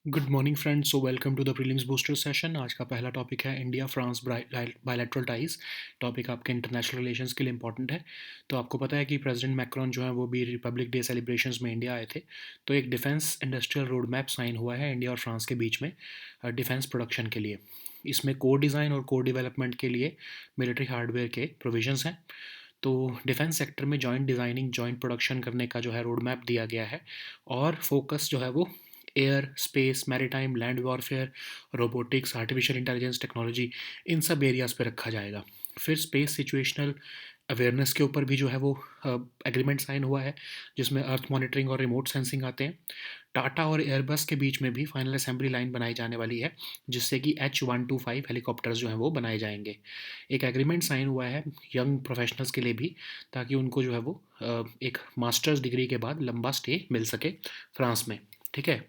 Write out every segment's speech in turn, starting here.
Good morning friends. So welcome to the prelims booster session. आज का पहला topic है India France bilateral ties. Topic आपके international relations के लिए इंपॉर्टेंट है। तो आपको पता है कि प्रेसिडेंट मैक्रोन जो है वो भी रिपब्लिक डे सेलिब्रेशंस में इंडिया आए थे। तो एक defence industrial road map sign हुआ है इंडिया और फ्रांस के बीच में डिफेंस प्रोडक्शन के लिए। इसमें कोर डिज़ाइन और कोर डेवलपमेंट के लिए मिलिट्री हार्डवेयर के प्रोविजंस हैं। तो डिफेंस सेक्टर में जॉइंट डिज़ाइनिंग जॉइंट प्रोडक्शन करने का जो है रोड मैप दिया गया है। और फोकस जो है वो air space maritime land warfare robotics artificial intelligence technology in सब एरियाज़ पे रखा जाएगा। फिर स्पेस सिचुएशनल अवेयरनेस के ऊपर भी जो है वो एग्रीमेंट साइन हुआ है, जिसमें अर्थ मॉनिटरिंग और रिमोट सेंसिंग आते हैं। टाटा और एयरबस के बीच में भी फाइनल असेंबली लाइन बनाई जाने वाली है, जिससे कि H125 हेलीकॉप्टर्स जो हैं वो बनाए जाएंगे। एक एग्रीमेंट साइन हुआ है यंग प्रोफेशनल्स के लिए भी, ताकि उनको जो है वो एक मास्टर्स डिग्री के बाद लंबा स्टे मिल सके फ्रांस में। ठीक है।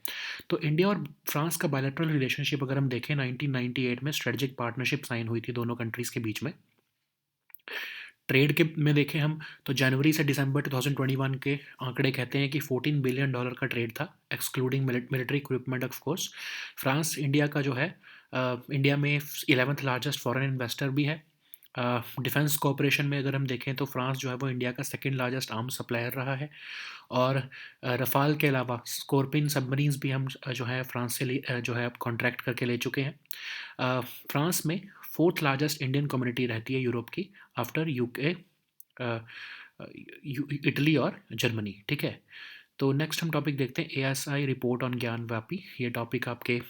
तो इंडिया और फ्रांस का बायलैटरल रिलेशनशिप अगर हम देखें 1998 में स्ट्रेटजिक पार्टनरशिप साइन हुई थी दोनों कंट्रीज़ के बीच में। ट्रेड के में देखें हम तो जनवरी से दिसंबर 2021 के आंकड़े कहते हैं कि $14 बिलियन का ट्रेड था, excluding military equipment of course. France India का जो है इंडिया में 11th लार्जेस्ट फॉरेन इन्वेस्टर भी है। डिफेंस कोऑपरेशन में अगर हम देखें तो फ्रांस जो है वो इंडिया का सेकंड लार्जेस्ट आर्म्स सप्लायर रहा है। और रफ़ाल के अलावा स्कॉर्पिन सबमरीन्स भी हम जो है फ्रांस से जो है कॉन्ट्रैक्ट करके ले चुके हैं। फ्रांस में फोर्थ लार्जेस्ट इंडियन कम्युनिटी रहती है यूरोप की, आफ्टर यूके, इटली और जर्मनी। ठीक है। तो नेक्स्ट हम टॉपिक देखते हैं ASI रिपोर्ट ऑन ज्ञान व्यापी। ये टॉपिक आपके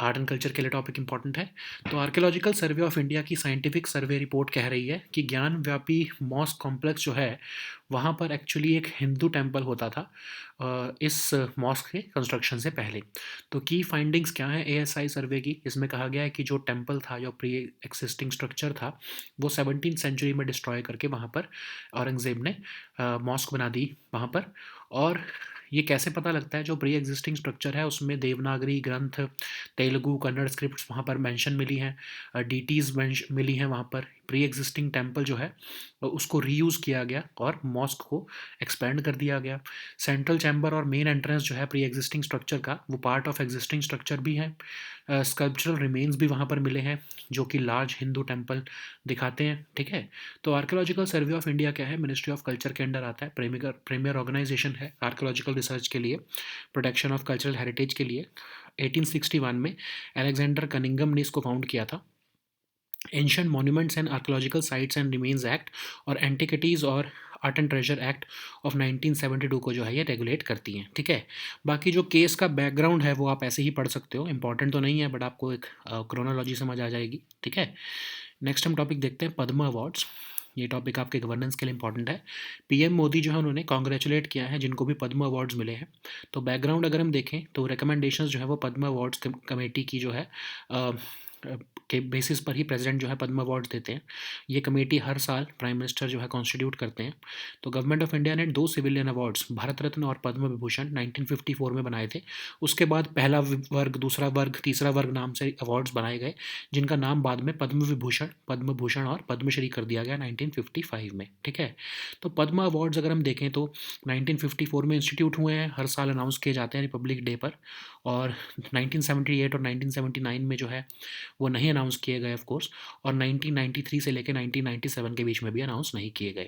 आर्ट एंड कल्चर के लिए टॉपिक इंपॉर्टेंट है। तो आर्कियोलॉजिकल सर्वे ऑफ इंडिया की साइंटिफिक सर्वे रिपोर्ट कह रही है कि ज्ञान व्यापी मॉस्क कॉम्प्लेक्स जो है वहाँ पर एक्चुअली एक हिंदू टेम्पल होता था इस मॉस्क के कंस्ट्रक्शन से पहले। तो की फाइंडिंग्स क्या है ASI सर्वे की? इसमें कहा गया है कि जो टेम्पल था, जो प्री एक्सिस्टिंग स्ट्रक्चर था, वो 17th सेंचुरी में डिस्ट्रॉय करके वहाँ पर औरंगज़ेब ने मॉस्क बना दी वहाँ पर। और ये कैसे पता लगता है? जो प्री एग्जिस्टिंग स्ट्रक्चर है उसमें देवनागरी ग्रंथ, तेलुगु कन्नड़ स्क्रिप्ट्स वहाँ पर मेंशन मिली हैं, डीटीज़ मिली हैं वहाँ पर। प्री एग्जिस्टिंग टेम्पल जो है उसको रीयूज़ किया गया और मॉस्क को एक्सपेंड कर दिया गया। सेंट्रल चैम्बर और मेन एंट्रेंस जो है प्री एग्जिस्टिंग स्ट्रक्चर का, वो पार्ट ऑफ एग्जिस्टिंग स्ट्रक्चर भी है। स्कल्पचरल रिमेन्स भी वहाँ पर मिले हैं जो कि लार्ज हिंदू टेम्पल दिखाते हैं। ठीक है। तो आर्कियोलॉजिकल सर्वे ऑफ इंडिया क्या है? मिनिस्ट्री ऑफ कल्चर के अंडर आता है। प्रीमियर ऑर्गेनाइजेशन है आर्कियोलॉजिकल रिसर्च के लिए, प्रोटेक्शन ऑफ कल्चरल हेरिटेज के लिए। 1861 में अलेक्जेंडर कनिंगम ने इसको फाउंड किया था। Ancient monuments and archaeological sites and remains act और एंटिकिटीज़ और art and treasure act of 1972 को जो है ये रेगुलेट करती हैं। ठीक है। बाकी जो केस का बैकग्राउंड है वो आप ऐसे ही पढ़ सकते हो, इंपॉर्टेंट तो नहीं है, बट आपको एक क्रोनोलॉजी समझ आ जाएगी। ठीक है। नेक्स्ट हम टॉपिक देखते हैं पद्म अवार्ड्स। ये टॉपिक आपके गवर्नेंस के लिए इंपॉर्टेंट है। PM मोदी जो है उन्होंने कॉन्ग्रेचुलेट किया है जिनको भी पद्म अवार्ड्स मिले हैं। तो बैकग्राउंड अगर हम देखें तो रिकमेंडेशंस जो है वो पद्म अवार्ड्स कमेटी की जो है के बेसिस पर ही प्रेसिडेंट जो है पद्म अवार्ड देते हैं। ये कमेटी हर साल प्राइम मिनिस्टर जो है कॉन्स्टिट्यूट करते हैं। तो गवर्नमेंट ऑफ इंडिया ने 2 सिविलियन अवार्ड्स, भारत रत्न और पद्म विभूषण, 1954 में बनाए थे। उसके बाद पहला वर्ग, दूसरा वर्ग, तीसरा वर्ग नाम से अवार्ड्स बनाए गए, जिनका नाम बाद में पद्म विभूषण, पद्म भूषण और पद्मश्री कर दिया गया 1955 में। ठीक है। तो पद्म अवार्ड्स अगर हम देखें तो 1954 में इंस्टीट्यूट हुए हैं, हर साल अनाउंस किए जाते हैं रिपब्लिक डे पर। और 1978 और 1979 में जो है वो नहीं अनाउंस किए गए ऑफ कोर्स। और 1993 से लेकर 1997 के बीच में भी अनाउंस नहीं किए गए।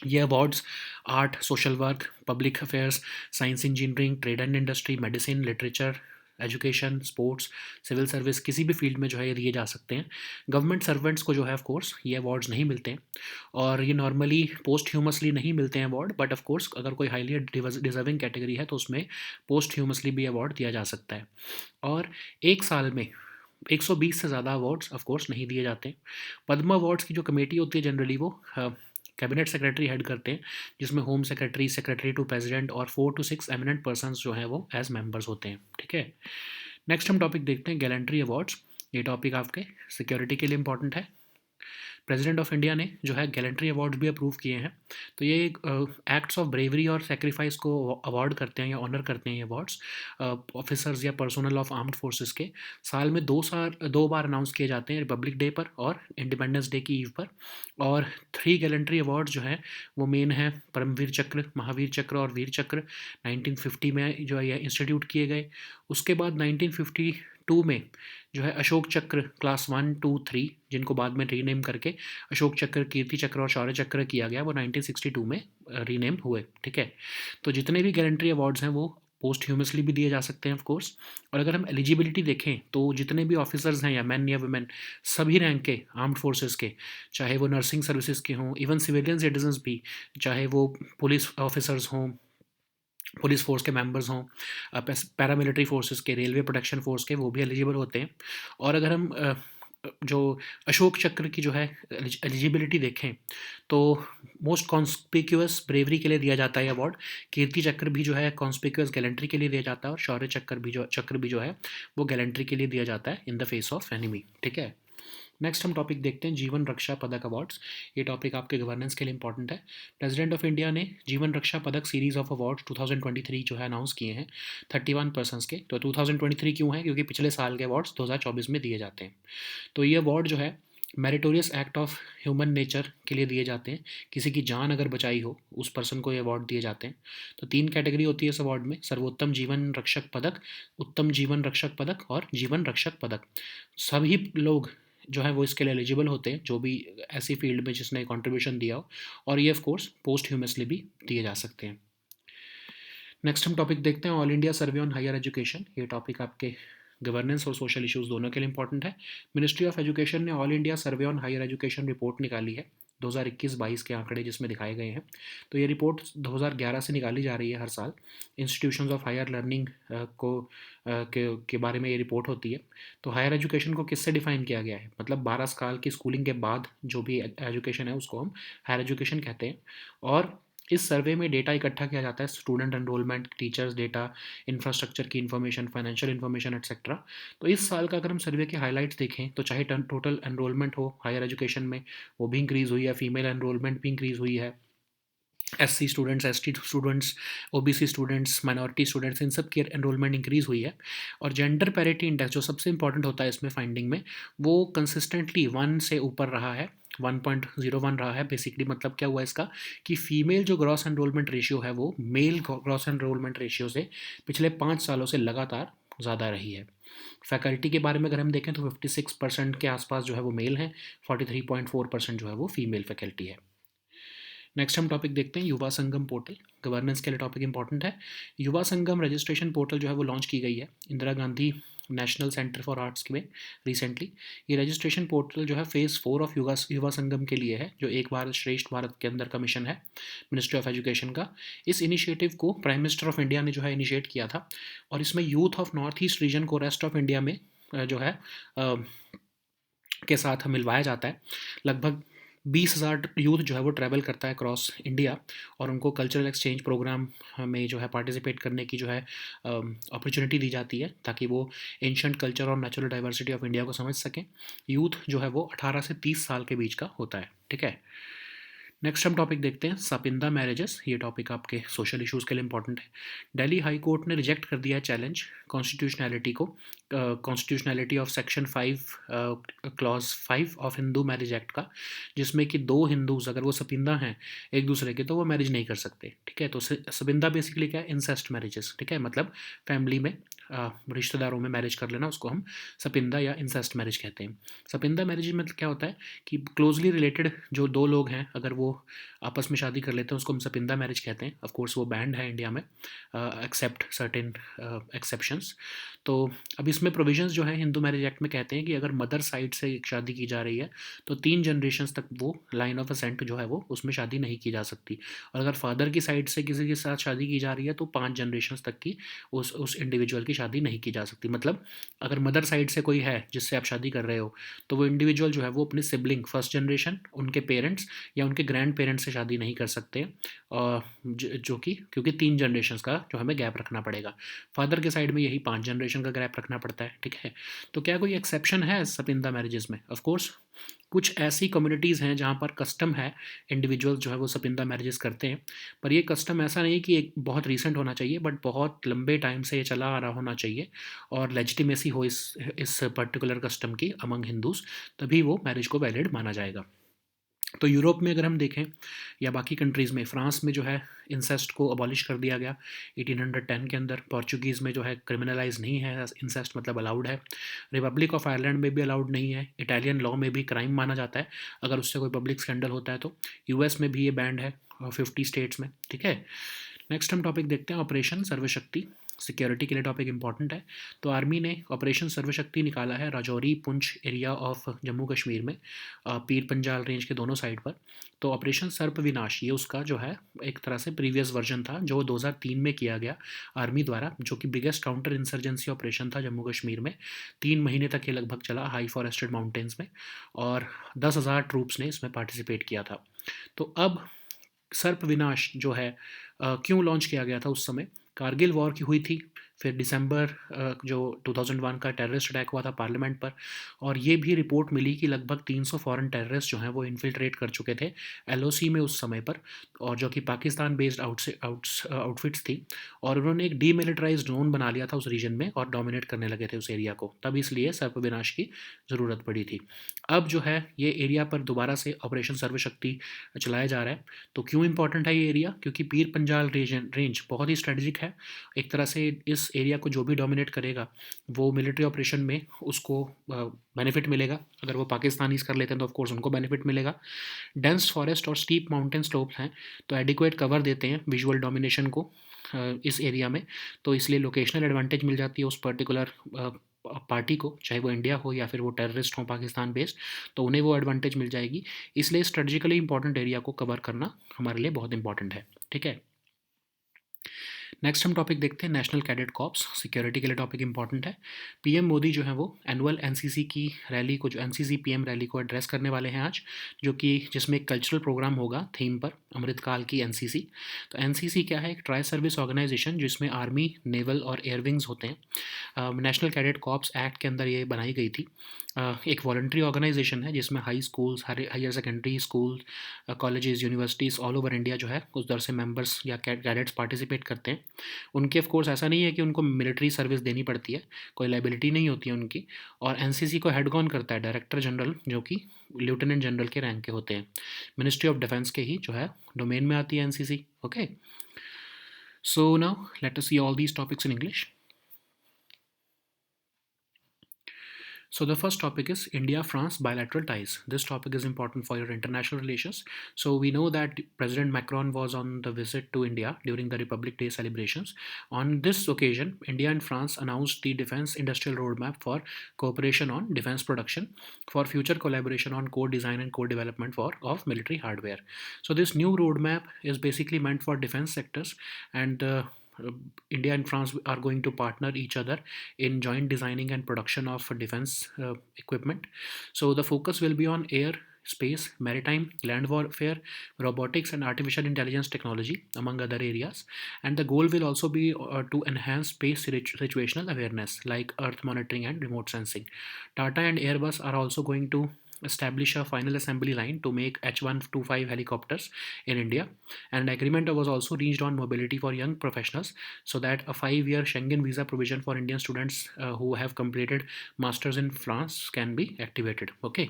ये awards art, social work, public affairs, science engineering, trade and industry, medicine, literature, education, sports, civil service, किसी भी फील्ड में जो है ये दिए जा सकते हैं। गवर्नमेंट सर्वेंट्स को जो है ऑफ कोर्स ये अवार्ड्स नहीं मिलते हैं। और ये नॉर्मली पोस्ट ह्यूमसली नहीं मिलते हैं अवार्ड, बट ऑफ कोर्स अगर कोई हाईली डिजर्विंग कैटेगरी है तो उसमें पोस्ट ह्यूमसली भी अवार्ड दिया जा सकता है। और एक साल में 120 से ज़्यादा अवार्ड्स ऑफ कोर्स नहीं दिए जाते। पद्म अवार्ड्स की जो कमेटी होती है जनरली वो कैबिनेट सेक्रेटरी हेड करते हैं, जिसमें home secretary, secretary to president और 4 to 6 एमिनेंट पर्सन्स जो हैं वो एज मेंबर्स होते हैं। ठीक है। नेक्स्ट हम टॉपिक देखते हैं गैलेंट्री अवार्ड्स। ये टॉपिक आपके सिक्योरिटी के लिए इंपॉर्टेंट है। प्रेसिडेंट ऑफ इंडिया ने जो है गैलेंट्री अवार्ड्स भी अप्रूव किए हैं। तो ये एक्ट्स ऑफ ब्रेवरी और सेक्रीफाइस को अवार्ड करते हैं या ऑनर करते हैं ये अवार्ड्स ऑफिसर्स या पर्सनल ऑफ आर्म्ड फोर्सेस के। साल में 2 बार अनाउंस किए जाते हैं, रिपब्लिक डे पर और इंडिपेंडेंस डे की ईव पर। और 3 गैलेंट्री अवार्ड्स जो हैं वो मेन है परमवीर चक्र, महावीर चक्र और वीर चक्र, 1950 में जो है ये इंस्टीट्यूट किए गए। उसके बाद 1952 में जो है अशोक चक्र क्लास 1, 2, 3, जिनको बाद में रीनेम करके अशोक चक्र, कीर्ति चक्र और शौर्य चक्र किया गया, वो 1962 में रीनेम हुए। ठीक है, तो जितने भी गैलेंट्री अवार्ड्स हैं वो पोस्ट ह्यूमसली भी दिए जा सकते हैं ऑफ कोर्स। और अगर हम एलिजिबिलिटी देखें तो जितने भी ऑफिसर्स हैं या मैन या वुमेन, सभी रैंक के आर्म्ड फोर्सेस के, चाहे वो नर्सिंग सर्विसेज के हों, इवन सिविलियन सिटीजन्स भी, चाहे वो पुलिस ऑफिसर्स हों, पुलिस फोर्स के मेंबर्स हों, पैरामिलिट्री फोर्सेस के, रेलवे प्रोटेक्शन फोर्स के, वो भी एलिजिबल होते हैं। और अगर हम जो अशोक चक्र की जो है एलिजिबिलिटी देखें तो मोस्ट कॉन्स्पिक्यूअस ब्रेवरी के लिए दिया जाता है अवार्ड। कीर्ति चक्र भी जो है कॉन्स्पिक्यूअस गैलेंट्री के लिए दिया जाता है और शौर्य चक्र भी जो है वो गैलेंट्री के लिए दिया जाता है in the face of enemy. ठीक है, नेक्स्ट हम टॉपिक देखते हैं जीवन रक्षा पदक अवार्ड्स। ये टॉपिक आपके गवर्नेंस के लिए इंपॉर्टेंट है। प्रेसिडेंट ऑफ इंडिया ने जीवन रक्षा पदक सीरीज ऑफ अवार्ड्स 2023 जो है अनाउंस किए हैं 31 पर्सनस के। तो 2023 क्यों है? क्योंकि पिछले साल के अवार्ड्स 2024 में दिए जाते हैं। तो ये अवार्ड जो है meritorious act of human nature के लिए दिए जाते हैं। किसी की जान अगर बचाई हो उस पर्सन को ये अवार्ड दिए जाते हैं। तो 3 कैटेगरी होती है इस अवार्ड में, सर्वोत्तम जीवन रक्षक पदक, उत्तम जीवन रक्षक पदक और जीवन रक्षक पदक। सभी लोग जो है वो इसके लिए एलिजिबल होते हैं, जो भी ऐसी फील्ड में जिसने कंट्रीब्यूशन दिया हो। और ये ऑफ कोर्स पोस्ट ह्यूमसली भी दिए जा सकते हैं। नेक्स्ट हम टॉपिक देखते हैं all India survey on higher education. ये टॉपिक आपके गवर्नेंस और सोशल इश्यूज दोनों के लिए इंपॉर्टेंट है। मिनिस्ट्री ऑफ एजुकेशन ने all India survey on higher education report निकाली है 2021-22 के आंकड़े जिसमें दिखाए गए हैं। तो ये रिपोर्ट 2011 से निकाली जा रही है हर साल। इंस्टीट्यूशंस ऑफ हायर लर्निंग के बारे में ये रिपोर्ट होती है। तो हायर एजुकेशन को किससे डिफाइन किया गया है? मतलब 12 साल की स्कूलिंग के बाद जो भी एजुकेशन है उसको हम हायर एजुकेशन कहते हैं। और इस सर्वे में डेटा इकट्ठा किया जाता है, student enrolment, teachers data, infrastructure की इन्फॉर्मेशन, फाइनेंशियल इन्फॉर्मेशन एटसेट्रा। तो इस साल का अगर हम सर्वे के हाइलाइट्स देखें तो चाहे टोटल एनरोलमेंट हो हायर एजुकेशन में वो भी इंक्रीज़ हुई है, फीमेल एनरोलमेंट भी इंक्रीज़ हुई है, SC students, ST students, OBC students, minority students, इन सब की एनरोलमेंट इंक्रीज़ हुई है। और जेंडर पैरिटी इंडेक्स जो सबसे इंपॉर्टेंट होता है इसमें फाइंडिंग में, वो कंसिस्टेंटली 1 से ऊपर रहा है, 1.01 रहा है। बेसिकली मतलब क्या हुआ इसका कि फीमेल जो ग्रॉस एनरोलमेंट रेशियो है वो मेल ग्रॉस एनरोलमेंट रेशियो से पिछले 5 सालों से लगातार ज़्यादा रही है। फैकल्टी के बारे में अगर हम देखें तो 56% के आसपास जो है वो मेल हैं, 43.4% जो है वो फीमेल फैकल्टी है। नेक्स्ट हम टॉपिक देखते हैं युवा संगम पोर्टल। गवर्नेंस के लिए टॉपिक इंपॉर्टेंट है। युवा संगम रजिस्ट्रेशन पोर्टल जो है वो लॉन्च की गई है Indira Gandhi national centre for arts में रिसेंटली। ये रजिस्ट्रेशन पोर्टल जो है फेज़ 4 ऑफ युवा संगम के लिए है, जो एक भारत श्रेष्ठ भारत के अंदर का मिशन है मिनिस्ट्री ऑफ एजुकेशन का। इस इनिशिएटिव को प्राइम मिनिस्टर ऑफ इंडिया ने जो है इनिशिएट किया था और इसमें youth of north east region को रेस्ट ऑफ इंडिया में जो है के साथ मिलवाया जाता है। लगभग 20,000 यूथ जो है वो ट्रैवल करता है क्रॉस इंडिया और उनको कल्चरल एक्सचेंज प्रोग्राम में जो है पार्टिसिपेट करने की जो है अपॉर्चुनिटी दी जाती है ताकि वो एंशंट कल्चर और नेचुरल डाइवर्सिटी ऑफ इंडिया को समझ सकें। यूथ जो है वो 18 से 30 साल के बीच का होता है। ठीक है, नेक्स्ट हम टॉपिक देखते हैं सपिंदा मैरिजेस। ये टॉपिक आपके सोशल इश्यूज़ के लिए इंपॉर्टेंट है। दिल्ली हाई कोर्ट ने रिजेक्ट कर दिया है चैलेंज कॉन्स्टिट्यूशनैलिटी को, constitutionality of section 5 clause 5 of Hindu marriage act का, जिसमें कि 2 हिंदूज अगर वो सपिंदा हैं एक दूसरे के तो वो मैरिज नहीं कर सकते। ठीक है, तो सपिंदा बेसिकली क्या है? Incest marriages. ठीक है, मतलब फैमिली में रिश्तेदारों में मैरिज कर लेना, उसको हम सपिंदा या इंसेस्ट मैरिज कहते हैं। सपिंदा मैरिज में क्या होता है कि क्लोजली रिलेटेड जो 2 लोग हैं अगर वो आपस में शादी कर लेते हैं उसको हम सपिंदा मैरिज कहते हैं। ऑफ कोर्स वो बैंड है इंडिया में एक्सेप्ट सर्टेन एक्सेप्शंस। तो अब इसमें प्रोविजंस जो है हिंदू मैरिज एक्ट में कहते हैं कि अगर मदर साइड से शादी की जा रही है तो 3 जनरेशन्स तक वो लाइन ऑफ असेंट जो है वो उसमें शादी नहीं की जा सकती। और अगर फादर की साइड से किसी के साथ शादी की जा रही है तो 5 जनरेशन्स तक की उस इंडिविजुअल की शादी नहीं की जा सकती। मतलब अगर मदर साइड से कोई है जिससे आप शादी कर रहे हो तो वो इंडिविजुअल जो है वो अपने सिबलिंग फर्स्ट जनरेशन, उनके पेरेंट्स या उनके ग्रैंड पेरेंट्स से शादी नहीं कर सकते, जो कि क्योंकि 3 जनरेशन्स का जो हमें गैप रखना पड़ेगा। फादर के साइड में यही 5 जनरेशन का गैप रखना पड़ता है। ठीक है, तो क्या कोई एक्सेप्शन है सपिंदा मैरिजेस में? ऑफ कोर्स कुछ ऐसी कम्युनिटीज़ हैं जहाँ पर कस्टम है, इंडिविजुअल्स जो है वो सपिंदा मैरिजेस करते हैं, पर ये कस्टम ऐसा नहीं कि एक बहुत रीसेंट होना चाहिए, बट बहुत लंबे टाइम से ये चला आ रहा होना चाहिए और लेजिटिमेसी हो इस पर्टिकुलर कस्टम की अमंग हिंदूज़, तभी वो मैरिज को वैलिड माना जाएगा। तो यूरोप में अगर हम देखें या बाकी कंट्रीज़ में, फ्रांस में जो है इंसेस्ट को अबॉलिश कर दिया गया 1810 के अंदर। पोर्चुगीज़ में जो है क्रिमिनलाइज नहीं है इंसेस्ट, मतलब अलाउड है। रिपब्लिक ऑफ आयरलैंड में भी अलाउड नहीं है। इटालियन लॉ में भी क्राइम माना जाता है अगर उससे कोई पब्लिक स्कैंडल होता है तो। यूएस में भी ये बैंड है 50 स्टेट्स में, ठीक है। नेक्स्ट हम टॉपिक देखते हैं ऑपरेशन सर्वशक्ति। सिक्योरिटी के लिए टॉपिक इंपॉर्टेंट है। तो आर्मी ने ऑपरेशन सर्वशक्ति निकाला है राजौरी पुंछ एरिया ऑफ जम्मू कश्मीर में, पीर पंजाल रेंज के दोनों साइड पर। तो ऑपरेशन सर्प विनाश ये उसका जो है एक तरह से प्रीवियस वर्जन था जो 2003 में किया गया आर्मी द्वारा, जो कि बिगेस्ट काउंटर इंसर्जेंसी ऑपरेशन था जम्मू कश्मीर में। 3 महीने तक ये लगभग चला हाई फॉरेस्टेड माउंटेन्स में, और 10,000 ट्रूप्स ने इसमें पार्टिसिपेट किया था। तो अब सर्प विनाश जो है क्यों लॉन्च किया गया था उस समय? कारगिल वॉर की हुई थी, फिर दिसंबर जो 2001 का टेररिस्ट अटैक हुआ था पार्लियामेंट पर, और ये भी रिपोर्ट मिली कि लगभग 300 फॉरेन टेररिस्ट जो हैं वो इन्फिल्ट्रेट कर चुके थे एलओसी में उस समय पर, और जो कि पाकिस्तान बेस्ड आउटफिट्स थी, और उन्होंने एक डीमिलिटराइज्ड जोन बना लिया था उस रीजन में और डोमिनेट करने लगे थे उस एरिया को, तब इसलिए सर्प विनाश की ज़रूरत पड़ी थी। अब जो है ये एरिया पर दोबारा से ऑपरेशन सर्वशक्ति चलाया जा रहा है। तो क्यों इंपॉर्टेंट है ये एरिया? क्योंकि पीर पंजाल रेंज बहुत ही स्ट्रेटजिक है। एक तरह से इस एरिया को जो भी डोमिनेट करेगा वो मिलिट्री ऑपरेशन में उसको बेनिफिट मिलेगा। अगर वो पाकिस्तानीज कर लेते हैं तो ऑफ कोर्स उनको बेनिफिट मिलेगा। डेंस फॉरेस्ट और स्टीप माउंटेन स्लोप्स हैं, तो एडिक्वेट कवर देते हैं विजुअल डोमिनेशन को इस एरिया में। तो इसलिए लोकेशनल एडवांटेज मिल जाती है उस पर्टिकुलर पार्टी को, चाहे वो इंडिया हो या फिर वो टेररिस्ट हो पाकिस्तान बेस्ड, तो उन्हें वो एडवांटेज मिल जाएगी। इसलिए स्ट्रेटजिकली इंपॉर्टेंट एरिया को कवर करना हमारे लिए बहुत इंपॉर्टेंट है, ठीक है। नेक्स्ट हम टॉपिक देखते हैं नेशनल कैडेट कॉर्प्स। सिक्योरिटी के लिए टॉपिक इंपॉर्टेंट है। पीएम मोदी जो है वो एनुअल एनसीसी की रैली को, जो एनसीसी पीएम रैली को एड्रेस करने वाले हैं आज, जो कि जिसमें एक कल्चरल प्रोग्राम होगा थीम पर अमृतकाल की एनसीसी। तो एनसीसी क्या है? एक ट्राई सर्विस ऑर्गेनाइजेशन जिसमें आर्मी, नेवल और एयर विंग्स होते हैं। नेशनल कैडेट कॉर्प्स एक्ट के अंदर ये बनाई गई थी। एक वॉलंटरी ऑर्गेनाइजेशन है जिसमें high schools, higher secondary school, colleges, universities all over India जो है उधर से मेंबर्स या कैडेट्स पार्टिसिपेट करते हैं। उनके ऑफ कोर्स ऐसा नहीं है कि उनको मिलिट्री सर्विस देनी पड़ती है, कोई लाइबिलिटी नहीं होती है उनकी। और एनसीसी को हेड कौन करता है? डायरेक्टर जनरल, जो कि लेफ्टिनेंट जनरल के रैंक के होते हैं। मिनिस्ट्री ऑफ डिफेंस के ही जो है डोमेन में आती है NCC, okay. So now let us see all these topics in English. So the first topic is India-France bilateral ties. This topic is important for your international relations. So we know that President Macron was on the visit to India during the Republic Day celebrations. On this occasion, India and France announced the Defense Industrial Roadmap for cooperation on defense production, for future collaboration on co-design and co-development of military hardware. So this new roadmap is basically meant for defense sectors, and India and France are going to partner each other in joint designing and production of defense equipment. So the focus will be on air, space, maritime, land warfare, robotics, and artificial intelligence technology, among other areas. And the goal will also be to enhance space situational awareness, like Earth monitoring and remote sensing. Tata and Airbus are also going to establish a final assembly line to make H125 helicopters in India. And an agreement was also reached on mobility for young professionals, so that a 5-year Schengen visa provision for Indian students who have completed masters in France can be activated. Okay,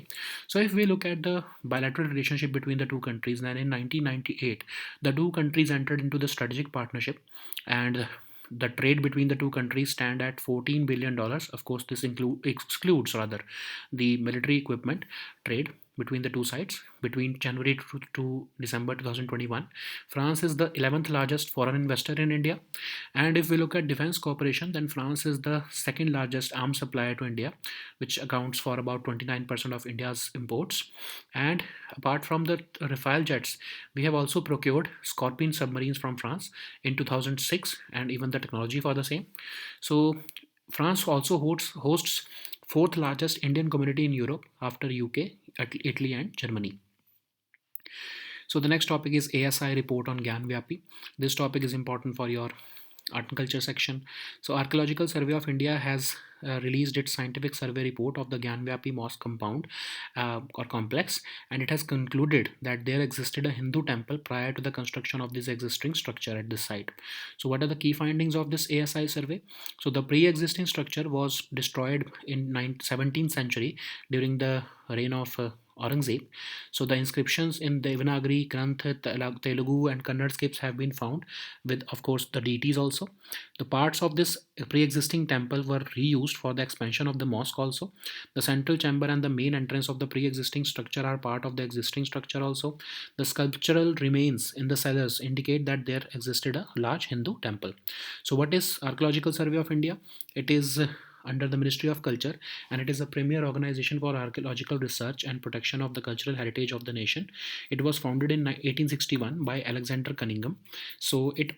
so if we look at the bilateral relationship between the two countries, then in 1998 the two countries entered into the strategic partnership, and the trade between the two countries stand at $14 billion. Of course, this excludes rather the military equipment trade between the two sides. Between January to December 2021, France is the 11th largest foreign investor in India. And if we look at defense cooperation, then France is the second largest arms supplier to India, which accounts for about 29% of India's imports. And apart from the Rafale jets, we have also procured Scorpion submarines from France in 2006, and even the technology for the same. So France also hosts fourth largest Indian community in Europe after UK, Italy, and Germany. So the next topic is ASI report on Gyan Vyapi. This topic is important for your art and culture section. So Archaeological Survey of India has released its scientific survey report of the Gyanvapi mosque compound or complex, and it has concluded that there existed a Hindu temple prior to the construction of this existing structure at this site. So, what are the key findings of this ASI survey? So, the pre-existing structure was destroyed in 17th century during the reign of Aurangzeb. So the inscriptions in the Devanagari, Granth, Telugu, and Kannada scripts have been found, with of course the deities also. The parts of this pre-existing temple were reused for the expansion of the mosque also. The central chamber and the main entrance of the pre-existing structure are part of the existing structure also. The sculptural remains in the cellars indicate that there existed a large Hindu temple. So what is Archaeological Survey of India? It is under the Ministry of Culture, and it is a premier organization for archaeological research and protection of the cultural heritage of the nation. It was founded in 1861 by Alexander Cunningham. So it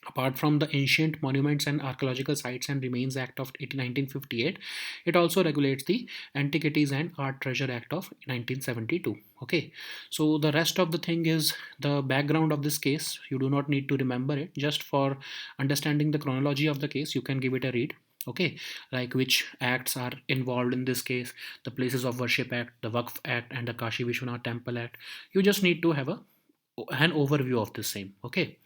apart from the Ancient Monuments and Archaeological Sites and Remains Act of 1958, it also regulates the Antiquities and Art Treasure Act of 1972. Okay, so the rest of the thing is the background of this case. You do not need to remember it. Just for understanding the chronology of the case, you can give it a read. Okay, like which acts are involved in this case: the Places of Worship Act, the Waqf Act, and the Kashi Vishwanath Temple Act. You just need to have an overview of the same. Okay.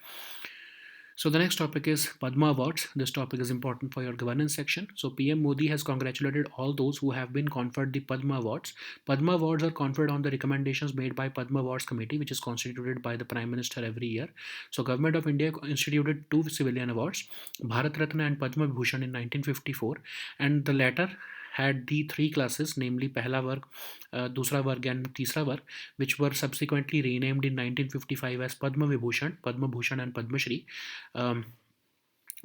So the next topic is Padma Awards. This topic is important for your governance section. So PM Modi has congratulated all those who have been conferred the Padma Awards. Padma Awards are conferred on the recommendations made by Padma Awards Committee, which is constituted by the Prime Minister every year. So Government of India instituted two civilian awards, Bharat Ratna and Padma Bhushan in 1954, and the latter had the three classes, namely Pehla Varg, Dusra Varg, and Tisra Varg, which were subsequently renamed in 1955 as Padma Vibhushan, Padma Bhushan, and Padma Shri. Um,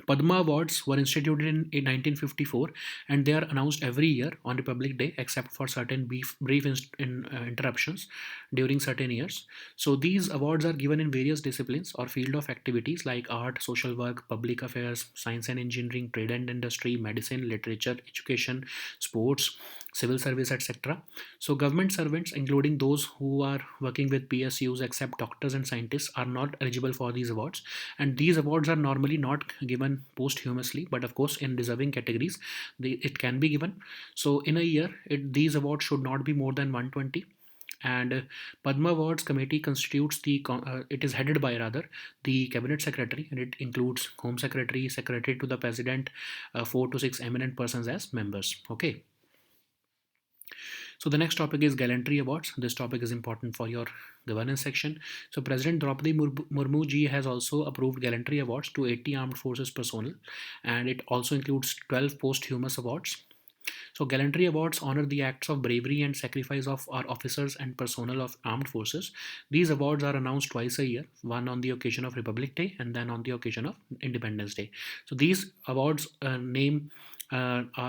Padma Awards were instituted in 1954, and they are announced every year on Republic Day, except for certain brief interruptions during certain years. So these awards are given in various disciplines or field of activities like art, social work, public affairs, science and engineering, trade and industry, medicine, literature, education, sports, civil service, etc. So government servants, including those who are working with PSUs, except doctors and scientists, are not eligible for these awards, and these awards are normally not given posthumously, but of course in deserving categories it can be given. So in a year these awards should not be more than 120, and Padma Awards Committee constitutes it is headed by rather the Cabinet Secretary, and it includes Home Secretary, Secretary to the President, 4 to 6 eminent persons as members. Okay. So the next topic is Gallantry Awards. This topic is important for your governance section. So President Draupadi Murmu ji has also approved Gallantry Awards to 80 armed forces personnel, and it also includes 12 posthumous awards. So Gallantry Awards honor the acts of bravery and sacrifice of our officers and personnel of armed forces. These awards are announced twice a year, one on the occasion of Republic Day and then on the occasion of Independence Day. So these awards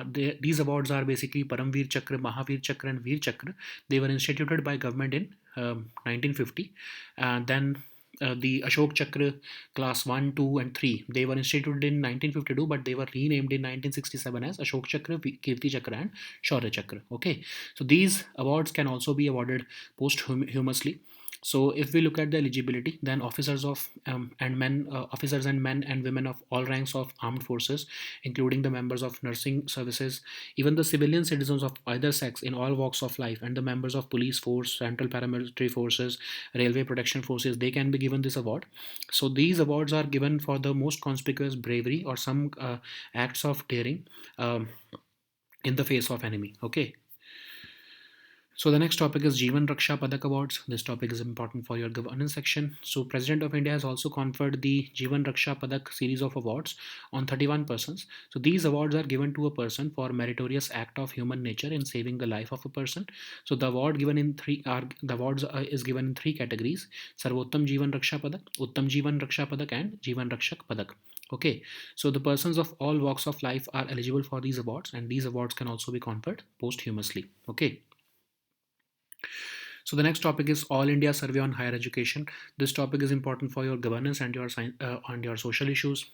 these awards are basically Paramveer Chakra, Mahavir Chakra, and Veer Chakra. They were instituted by government in 1950. Then the Ashok Chakra class 1, 2, and 3, they were instituted in 1952, but they were renamed in 1967 as Ashok Chakra, Kirti Chakra, and Shaurya Chakra. Okay, so these awards can also be awarded posthumously. So if we look at the eligibility, then officers and men and women of all ranks of armed forces, including the members of nursing services, even the civilian citizens of either sex in all walks of life, and the members of police force, central paramilitary forces, railway protection forces, they can be given this award. So these awards are given for the most conspicuous bravery or some acts of daring in the face of enemy. Okay. So the next topic is Jeevan Raksha Padak Awards. This topic is important for your governance section. So President of India has also conferred the Jeevan Raksha Padak series of awards on 31 persons. So these awards are given to a person for meritorious act of human nature in saving the life of a person. So the award given in the awards is given in three categories: Sarvottam Jeevan Raksha Padak, Uttam Jeevan Raksha Padak, and Jeevan Rakshak Padak. Okay, so the persons of all walks of life are eligible for these awards, and these awards can also be conferred posthumously. Okay. So the next topic is All India Survey on Higher Education. This topic is important for your governance and your social issues.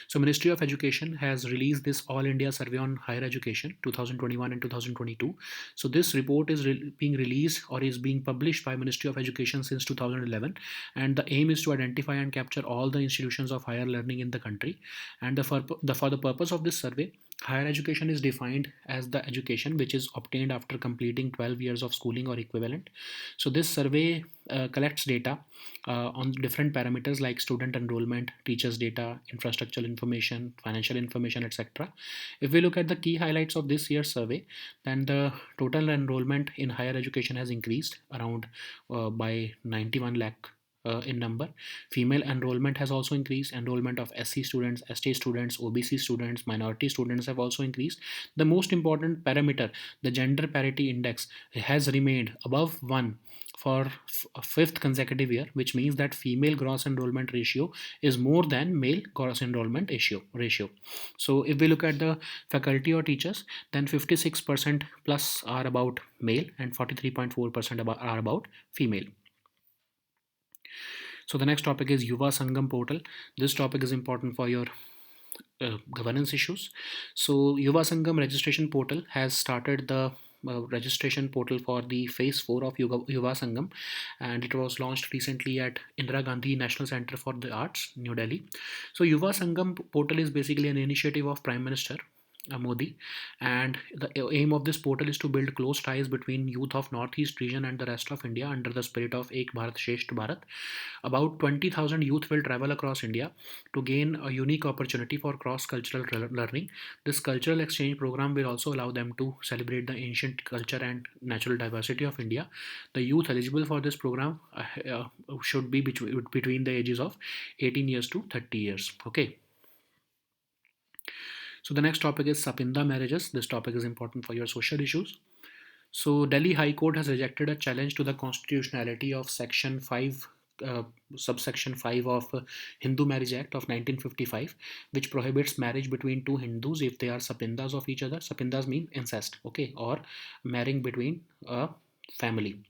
So Ministry of Education has released this All India Survey on Higher Education 2021 and 2022. So this report is being released or is being published by Ministry of Education since 2011, and the aim is to identify and capture all the institutions of higher learning in the country. And for the purpose of this survey, higher education is defined as the education which is obtained after completing 12 years of schooling or equivalent. So this survey collects data on different parameters like student enrollment, teachers data, infrastructural information, financial information, etc. If we look at the key highlights of this year's survey, then the total enrollment in higher education has increased around by 91 lakh in number. Female enrollment has also increased. Enrollment of SC students, ST students, OBC students, minority students have also increased. The most important parameter, the gender parity index, has remained above 1 for a fifth consecutive year, which means that female gross enrollment ratio is more than male gross enrollment ratio. So if we look at the faculty or teachers, then 56% plus are about male and 43.4% are about female. So the next topic is Yuva Sangam portal. This topic is important for your governance issues. So Yuva Sangam registration portal has started the registration portal for the phase 4 of Yuva Sangam, and it was launched recently at Indira Gandhi National Center for the Arts, New Delhi. So Yuva Sangam portal is basically an initiative of Prime Minister Modi, and the aim of this portal is to build close ties between youth of Northeast region and the rest of India under the spirit of Ek Bharat Shresth Bharat. About 20,000 youth will travel across India to gain a unique opportunity for cross-cultural learning. This cultural exchange program will also allow them to celebrate the ancient culture and natural diversity of India. The youth eligible for this program should be between the ages of 18 years to 30 years. Okay. So the next topic is Sapinda marriages. This topic is important for your social issues. So Delhi High Court has rejected a challenge to the constitutionality of Section 5, subsection 5 of Hindu Marriage Act of 1955, which prohibits marriage between two Hindus if they are sapindas of each other. Sapindas mean incest, okay, or marrying between a family.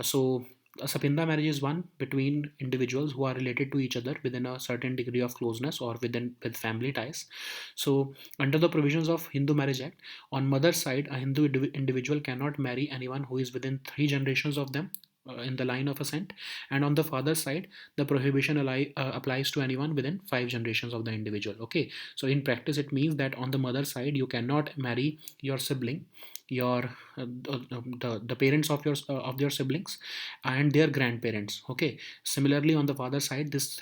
So a sapinda marriage is one between individuals who are related to each other within a certain degree of closeness or with family ties. So under the provisions of Hindu Marriage Act, on mother's side, a Hindu individual cannot marry anyone who is within 3 generations of them in the line of ascent, and on the father's side, the prohibition applies to anyone within 5 generations of the individual. Okay, so in practice, it means that on the mother's side, you cannot marry your sibling, your the parents of your siblings and their grandparents. Okay, similarly on the father side, this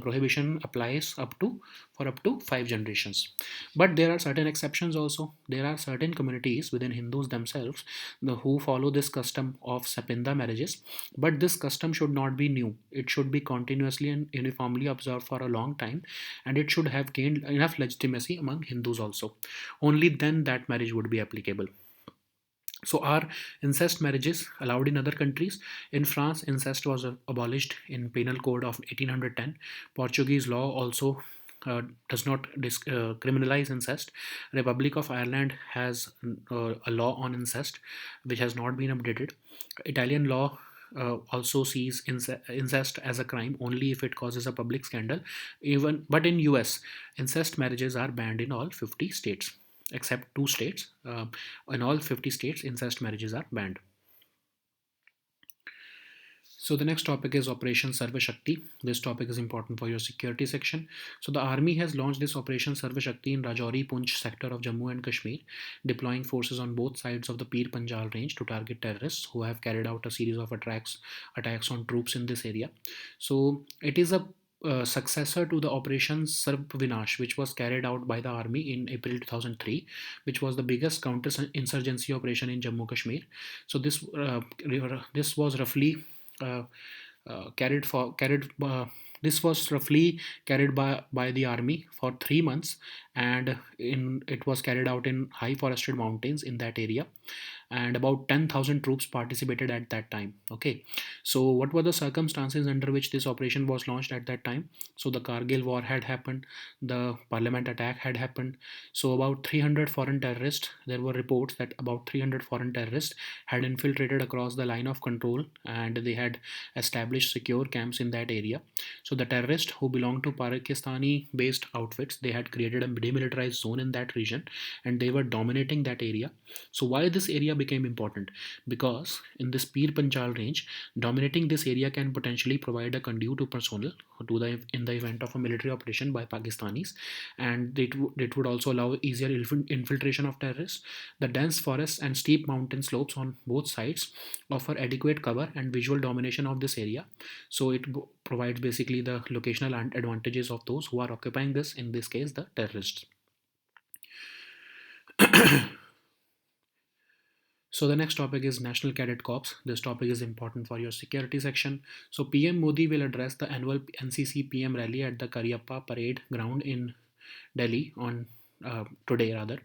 prohibition applies up to 5 generations. But there are certain exceptions also. There are certain communities within Hindus themselves who follow this custom of sapinda marriages, but this custom should not be new. It should be continuously and uniformly observed for a long time, and it should have gained enough legitimacy among Hindus also. Only then that marriage would be applicable. So are incest marriages allowed in other countries? In France, incest was abolished in Penal Code of 1810. Portuguese law also does not criminalize incest. Republic of Ireland has a law on incest which has not been updated. Italian law also sees incest as a crime only if it causes a public scandal. But in US, incest marriages are banned in all 50 states except 2 states. In all 50 states, incest marriages are banned. So the next topic is Operation Sarva Shakti. This topic is important for your security section. So the army has launched this Operation Sarva Shakti in Rajouri Poonch sector of Jammu and Kashmir, deploying forces on both sides of the Pir Panjal range to target terrorists who have carried out a series of attacks on troops in this area. So it is a successor to the Operation Sarv Vinash, which was carried out by the army in April 2003, which was the biggest counter-insurgency operation in Jammu Kashmir. So this was roughly uh, carried for carried this was roughly carried by the army for 3 months, and it was carried out in high forested mountains in that area, and about 10,000 troops participated at that time. Okay, so what were the circumstances under which this operation was launched at that time? So the Kargil war had happened, the parliament attack had happened. So about 300 foreign terrorists, there were reports that about 300 foreign terrorists had infiltrated across the line of control, and they had established secure camps in that area. So the terrorists who belonged to Pakistani based outfits, they had created a demilitarized zone in that region, and they were dominating that area. So why this area became important? Because in this Pir Panchal range, dominating this area can potentially provide a conduit to personnel in the event of a military operation by Pakistanis, and it would also allow easier infiltration of terrorists. The dense forests and steep mountain slopes on both sides offer adequate cover and visual domination of this area. So it provides basically the locational advantages of those who are occupying this, in this case the terrorists. So the next topic is National Cadet Corps. This topic is important for your security section. So PM Modi will address the annual NCC PM rally at the Karyappa Parade Ground in Delhi on today rather.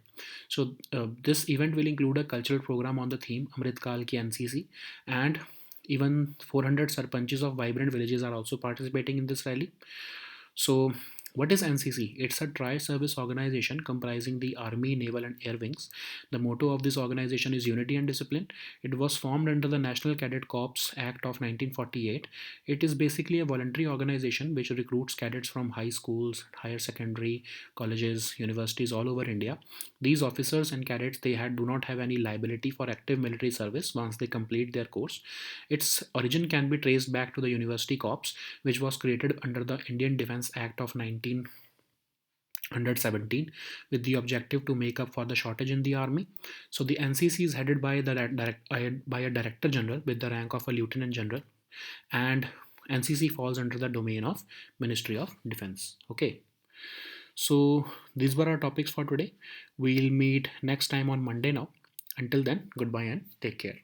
So this event will include a cultural program on the theme Amrit Kal Ki NCC, and even 400 sarpanches of vibrant villages are also participating in this rally. So, what is NCC? It's a tri service organization comprising the Army, Naval, and Air Wings. The motto of this organization is Unity and Discipline. It was formed under the National Cadet Corps Act of 1948. It is basically a voluntary organization which recruits cadets from high schools, higher secondary, colleges, universities all over India. These officers and cadets, do not have any liability for active military service once they complete their course. Its origin can be traced back to the University Corps, which was created under the Indian Defence Act of 1917 with the objective to make up for the shortage in the army. So the NCC is headed by by a director general with the rank of a lieutenant general, and NCC falls under the domain of Ministry of Defense. Okay, so these were our topics for today. We'll meet next time on Monday now. Until then, goodbye and take care.